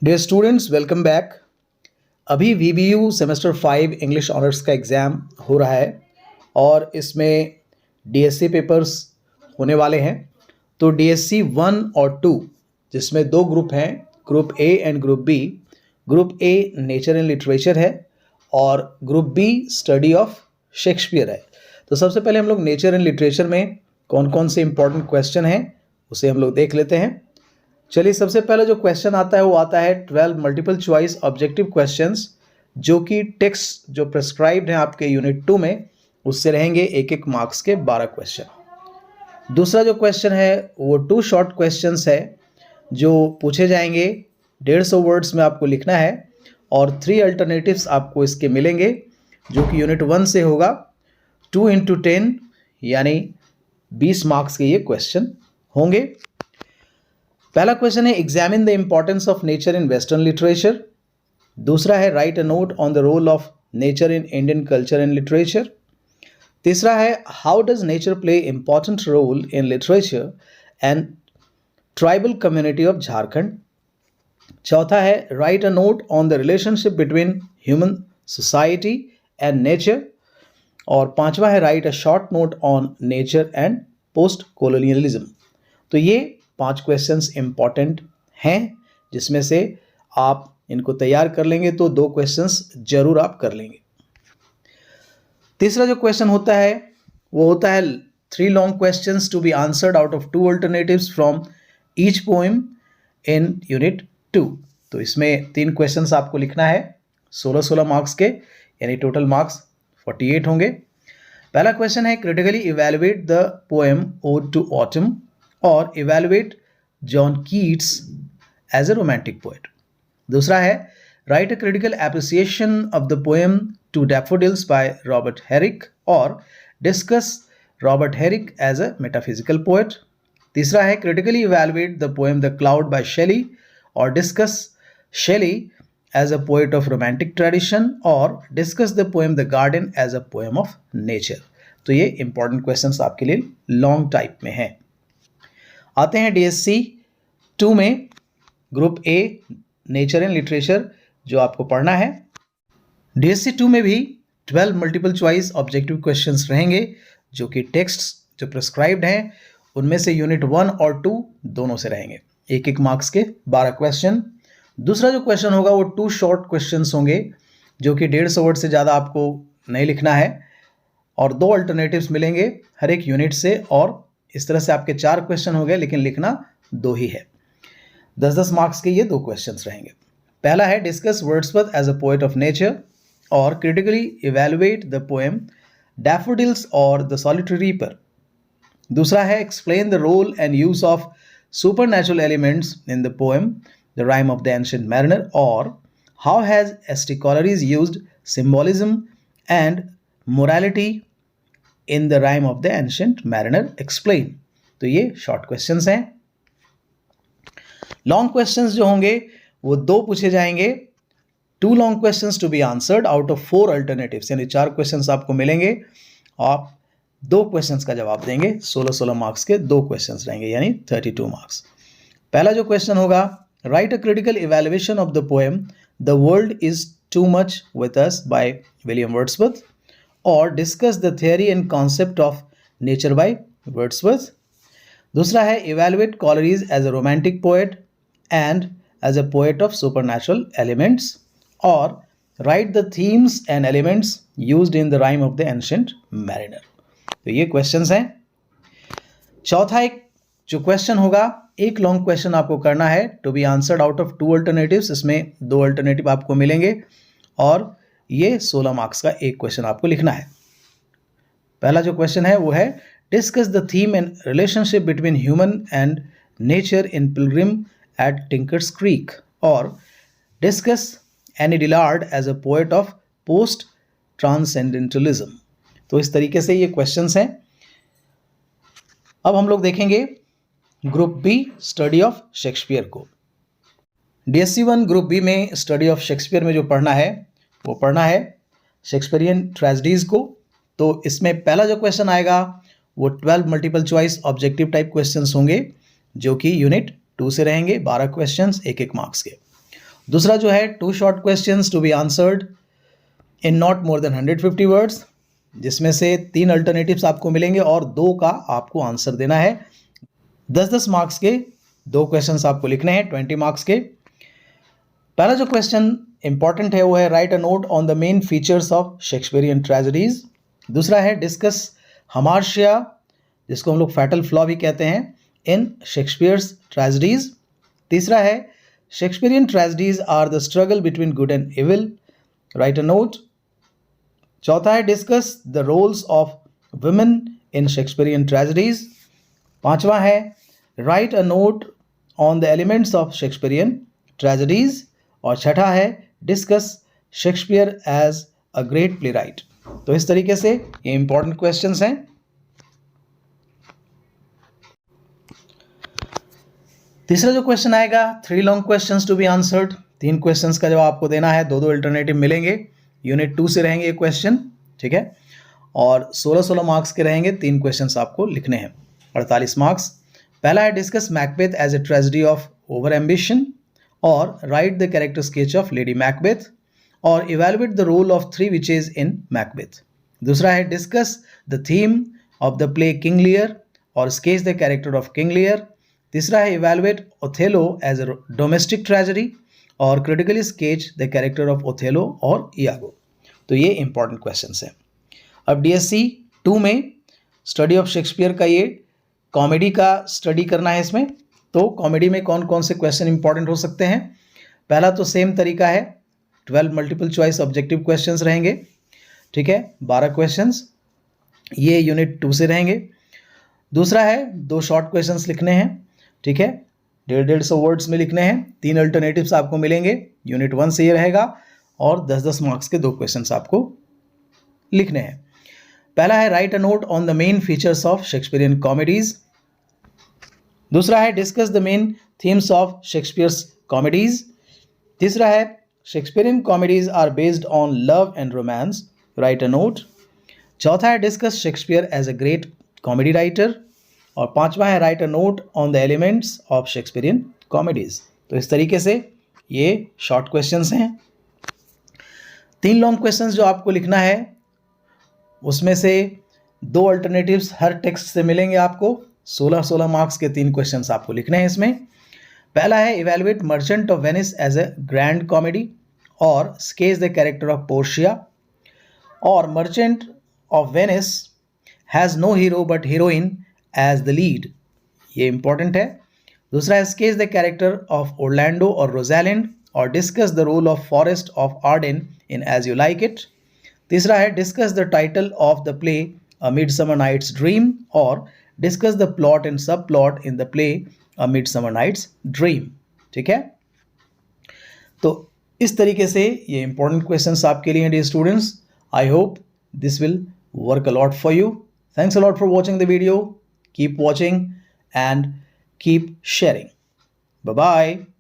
Dear students, welcome back. अभी वीबीयू semester 5 English honours का exam हो रहा है और इसमें डीएससी पेपर्स होने वाले हैं। तो डीएससी 1 और 2 जिसमें दो ग्रुप हैं, group A and group B. Group A nature and literature है और group B study of Shakespeare है। तो सबसे पहले हम लोग नेचर एंड लिटरेचर में कौन कौन से इंपॉर्टेंट क्वेश्चन हैं उसे हम लोग देख लेते हैं। चलिए, सबसे पहले जो क्वेश्चन आता है वो आता है 12 मल्टीपल चॉइस ऑब्जेक्टिव क्वेश्चंस, जो कि टेक्स्ट जो प्रेस्क्राइब्ड हैं आपके यूनिट 2 में उससे रहेंगे एक एक मार्क्स के 12 क्वेश्चन। दूसरा जो क्वेश्चन है वो 2 शॉर्ट क्वेश्चंस है जो पूछे जाएंगे, 150 वर्ड्स में आपको लिखना है और 3 अल्टरनेटिव्स आपको इसके मिलेंगे जो कि यूनिट 1 से होगा। 2 इंटू 10 यानी 20 मार्क्स के ये क्वेश्चन होंगे। पहला क्वेश्चन है examine the importance of nature in western literature. दूसरा है right a note on the role of nature in Indian culture and literature. तीसरा है how does nature play important role in literature and tribal community of Jharkhand. चौथा है right a note on the relationship between human society and nature. और पांचवा है right a short note on nature and post colonialism. तो ये 5 questions important हैं जिसमें से आप इनको तैयार कर लेंगे तो 2 क्वेश्चंस जरूर आप कर लेंगे। तीसरा जो क्वेश्चन होता है वो होता है 3 long questions to be answered out of 2 alternatives from each poem in unit 2। तो इसमें 3 क्वेश्चंस आपको लिखना है 16 मार्क्स के, यानी टोटल मार्क्स 48 होंगे। पहला क्वेश्चन है critically evaluate the poem Ode to Autumn और evaluate John Keats as a romantic poet. दूसरा है right a critical appreciation of the poem To Daffodils by Robert Herrick और discuss Robert Herrick as a metaphysical poet. तीसरा है critically evaluate the poem The Cloud by Shelley और discuss Shelley as a poet of romantic tradition और discuss the poem The Garden as a poem of nature. तो ये important questions आपके लिए long type में हैं। आते हैं डीएससी 2 में, group A nature and literature जो आपको पढ़ना है। डीएससी 2 में भी 12 मल्टीपल चॉइस ऑब्जेक्टिव क्वेश्चंस रहेंगे जो कि टेक्स्ट जो प्रिस्क्राइब्ड हैं उनमें से यूनिट 1 और 2 दोनों से रहेंगे, एक एक मार्क्स के 12 क्वेश्चन। दूसरा जो क्वेश्चन होगा वो 2 शॉर्ट क्वेश्चंस होंगे जो कि 150 वर्ड से ज़्यादा आपको नहीं लिखना है और 2 अल्टरनेटिव्स मिलेंगे हर एक यूनिट से, और इस तरह से आपके 4 क्वेश्चन हो गए लेकिन लिखना 2 ही है। 10-10 मार्क्स के ये 2 क्वेश्चंस रहेंगे। पहला है discuss Wordsworth as a poet of nature और critically evaluate the poem Daffodils और द सॉलिटरी रीपर। दूसरा है explain the role and use of supernatural elements in the poem The Rime of the Ancient Mariner और how has S T. Coleridge used symbolism and morality in The Rime of the Ancient Mariner explain. तो ये short questions हैं। Long questions जो होंगे वो 2 पूछे जाएंगे, 2 long questions to be answered out of 4 alternatives, यानी 4 क्वेश्चंस आपको मिलेंगे। आप 2 क्वेश्चंस का जवाब देंगे, 16 मार्क्स के 2 क्वेश्चंस रहेंगे यानी 32 मार्क्स। पहला जो क्वेश्चन होगा write a critical evaluation of the poem The World Is Too Much with Us by William Wordsworth और discuss the theory and concept of nature by Wordsworth. दूसरा है evaluate Coleridge as a romantic poet and as a poet of supernatural elements और write the themes and elements used in The Rime of the Ancient Mariner. तो ये questions हैं। चौथा एक जो question होगा, एक लॉन्ग क्वेश्चन आपको करना है to be answered out of 2 alternatives, इसमें 2 अल्टरनेटिव आपको मिलेंगे और ये 16 मार्क्स का एक क्वेश्चन आपको लिखना है। पहला जो क्वेश्चन है वो है discuss the theme and relationship between human and nature in Pilgrim at Tinker's Creek और discuss Annie Dillard as a poet of post transcendentalism. तो इस तरीके से ये क्वेश्चंस हैं। अब हम लोग देखेंगे group B study of Shakespeare को। डीएससी 1 ग्रुप बी में स्टडी ऑफ शेक्सपियर में जो पढ़ना है वो पढ़ना है शेक्सपियरियन ट्रेजेडीज को। तो इसमें पहला जो क्वेश्चन आएगा वो 12 multiple choice objective type questions होंगे जो कि यूनिट 2 से रहेंगे, 12 क्वेश्चंस एक एक मार्क्स के। दूसरा जो है 2 short questions to be answered in not more than 150 words, जिसमें से 3 अल्टरनेटिव्स आपको मिलेंगे और 2 का आपको आंसर देना है। 10-10 मार्क्स के 2 क्वेश्चंस आपको लिखने हैं 20 मार्क्स के। पहला जो क्वेश्चन इंपॉर्टेंट है वो है right a note on the main features of Shakespearean tragedies. दूसरा है डिस्कस हामार्शिया, जिसको हम लोग फैटल फ्लॉ भी कहते हैं, इन शेक्सपियर्स ट्रेजेडीज। तीसरा है Shakespearean tragedies are the struggle between good and evil, write a note. चौथा है discuss the roles of women in Shakespearean tragedies. पांचवा है right a note on the elements of Shakespearean tragedies. और छठा है discuss Shakespeare as a great playwright. तो इस तरीके से ये इंपॉर्टेंट क्वेश्चंस हैं। तीसरा जो क्वेश्चन आएगा 3 long questions to be answered. 3 questions का जवाब आपको देना है, 2-2 अल्टरनेटिव मिलेंगे। यूनिट 2 से रहेंगे ये क्वेश्चन, ठीक है, और 16-16 मार्क्स के रहेंगे। 3 क्वेश्चंस आपको लिखने हैं, 48 मार्क्स। पहला है discuss Macbeth as a tragedy of over ambition, और write the character sketch of Lady Macbeth, और evaluate the role of 3 witches in Macbeth. दूसरा है discuss the theme of the play King Lear, और sketch the character of King Lear. तीसरा है evaluate Othello as a domestic tragedy, और critically sketch the character of Othello और Iago. तो ये important questions हैं। अब DSC 2 में स्टडी ऑफ शेक्सपियर का ये कॉमेडी का स्टडी करना है इसमें। तो कॉमेडी में कौन कौन से क्वेश्चन इंपॉर्टेंट हो सकते हैं? पहला तो सेम तरीका है, 12 मल्टीपल चॉइस ऑब्जेक्टिव क्वेश्चंस रहेंगे, ठीक है, 12 क्वेश्चंस, ये यूनिट 2 से रहेंगे। दूसरा है 2 शॉर्ट क्वेश्चंस लिखने हैं, ठीक है, 150 वर्ड्स में लिखने हैं। 3 अल्टरनेटिव्स आपको मिलेंगे, यूनिट 1 से ये रहेगा, और 10-10 मार्क्स के 2 क्वेश्चंस आपको लिखने हैं। पहला है right a note on the main features of Shakespearean comedies. दूसरा है discuss the main themes of Shakespeare's comedies. तीसरा है Shakespearean comedies are based on love and romance, write a note. चौथा है discuss Shakespeare as a great comedy writer, और पांचवा है right a note on the elements of Shakespearean comedies. तो इस तरीके से ये शॉर्ट क्वेश्चंस हैं। 3 लॉन्ग क्वेश्चंस जो आपको लिखना है, उसमें से 2 अल्टरनेटिव्स हर टेक्स्ट से मिलेंगे आपको। 16-16 मार्क्स के 3 क्वेश्चंस आपको लिखने हैं इसमें। पहला है evaluate Merchant of Venice as a grand comedy, और sketch the character of Portia, और Merchant of Venice has no hero but heroine as the lead, ये इंपॉर्टेंट है। दूसरा है sketch the character of Orlando और रोज़ैलिंड, और discuss the role of Forest of Arden in As You Like It. तीसरा है discuss the title of the play A Midsummer Night's Dream, और discuss the plot and subplot in the play A Midsummer Night's Dream, ठीक है। तो इस तरीके से ये इंपॉर्टेंट क्वेश्चंस आपके लिए हैं dear students. I hope this will work a lot for you. Thanks a lot for watching the video. Keep watching and keep sharing. Bye bye.